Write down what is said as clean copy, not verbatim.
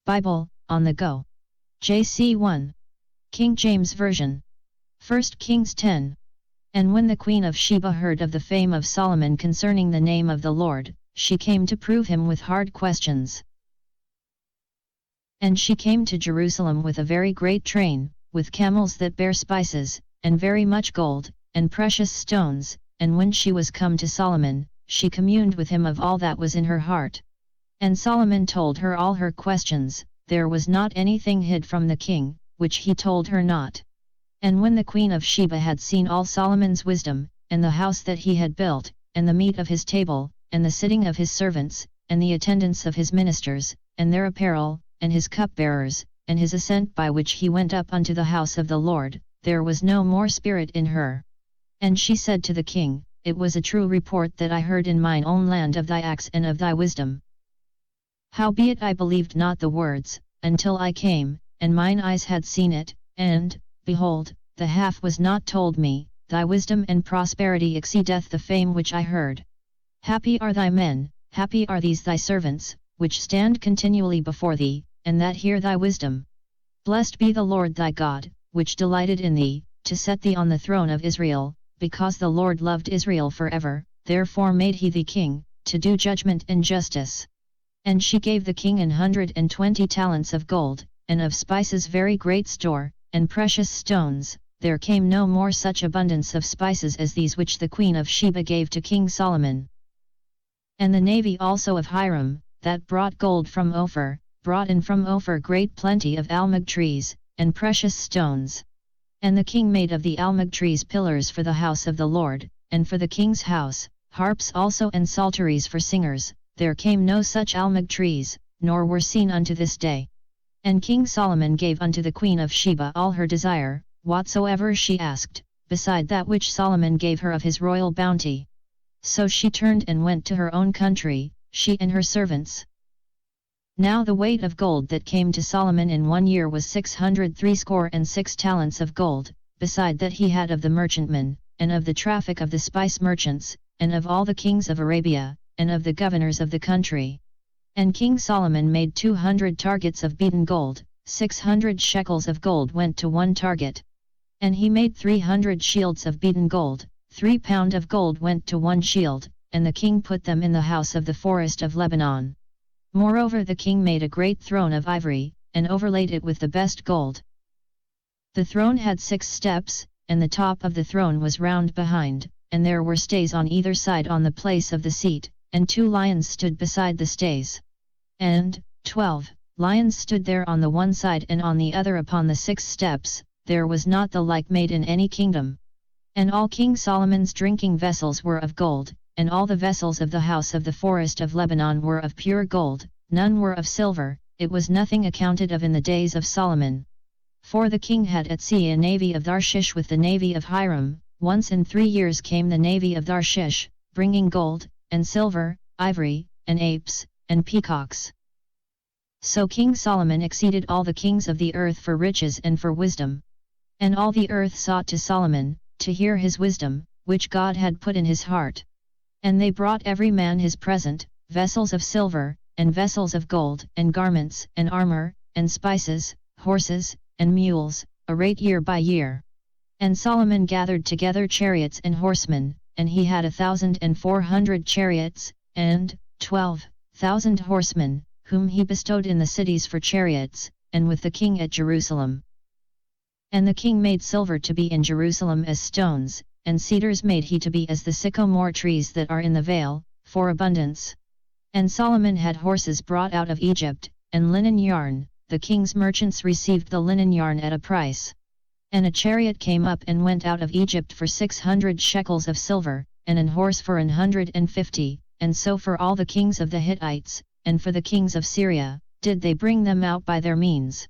Bible, on the go. JC 1. King James Version. 1 Kings 10. And when the Queen of Sheba heard of the fame of Solomon concerning the name of the Lord, she came to prove him with hard questions. And she came to Jerusalem with a very great train, with camels that bear spices, and very much gold, and precious stones, and when she was come to Solomon, she communed with him of all that was in her heart. And Solomon told her all her questions, there was not anything hid from the king, which he told her not. And when the Queen of Sheba had seen all Solomon's wisdom, and the house that he had built, and the meat of his table, and the sitting of his servants, and the attendance of his ministers, and their apparel, and his cupbearers, and his ascent by which he went up unto the house of the Lord, there was no more spirit in her. And she said to the king, It was a true report that I heard in mine own land of thy acts and of thy wisdom. Howbeit I believed not the words, until I came, and mine eyes had seen it, and, behold, the half was not told me, thy wisdom and prosperity exceedeth the fame which I heard. Happy are thy men, happy are these thy servants, which stand continually before thee, and that hear thy wisdom. Blessed be the Lord thy God, which delighted in thee, to set thee on the throne of Israel, because the Lord loved Israel forever, therefore made he thee king, to do judgment and justice. And she gave the king 120 talents of gold, and of spices very great store, and precious stones. There came no more such abundance of spices as these which the Queen of Sheba gave to King Solomon. And the navy also of Hiram, that brought gold from Ophir, brought in from Ophir great plenty of almug trees, and precious stones. And the king made of the almug trees pillars for the house of the Lord, and for the king's house, harps also and psalteries for singers. There came no such almug trees, nor were seen unto this day. And King Solomon gave unto the Queen of Sheba all her desire, whatsoever she asked, beside that which Solomon gave her of his royal bounty. So she turned and went to her own country, she and her servants. Now the weight of gold that came to Solomon in 1 year was 666 talents of gold, beside that he had of the merchantmen, and of the traffic of the spice merchants, and of all the kings of Arabia, and of the governors of the country. And King Solomon made 200 targets of beaten gold, 600 shekels of gold went to one target. And he made 300 shields of beaten gold, 3 pound of gold went to one shield, and the king put them in the house of the forest of Lebanon. Moreover the king made a great throne of ivory, and overlaid it with the best gold. The throne had 6 steps, and the top of the throne was round behind, and there were stays on either side on the place of the seat, and 2 lions stood beside the stays. And 12 lions stood there on the one side and on the other upon the 6 steps, there was not the like made in any kingdom. And all King Solomon's drinking vessels were of gold, and all the vessels of the house of the forest of Lebanon were of pure gold, none were of silver, it was nothing accounted of in the days of Solomon. For the king had at sea a navy of Tharshish with the navy of Hiram, once in 3 years came the navy of Tharshish, bringing gold, and silver, ivory, and apes, and peacocks. So King Solomon exceeded all the kings of the earth for riches and for wisdom. And all the earth sought to Solomon, to hear his wisdom, which God had put in his heart. And they brought every man his present, vessels of silver, and vessels of gold, and garments, and armor, and spices, horses, and mules, a rate year by year. And Solomon gathered together chariots and horsemen, and he had 1,400 chariots, and 12,000 horsemen, whom he bestowed in the cities for chariots, and with the king at Jerusalem. And the king made silver to be in Jerusalem as stones, and cedars made he to be as the sycamore trees that are in the vale, for abundance. And Solomon had horses brought out of Egypt, and linen yarn, the king's merchants received the linen yarn at a price. And a chariot came up and went out of Egypt for 600 shekels of silver, and an horse for 150, and so for all the kings of the Hittites, and for the kings of Syria, did they bring them out by their means.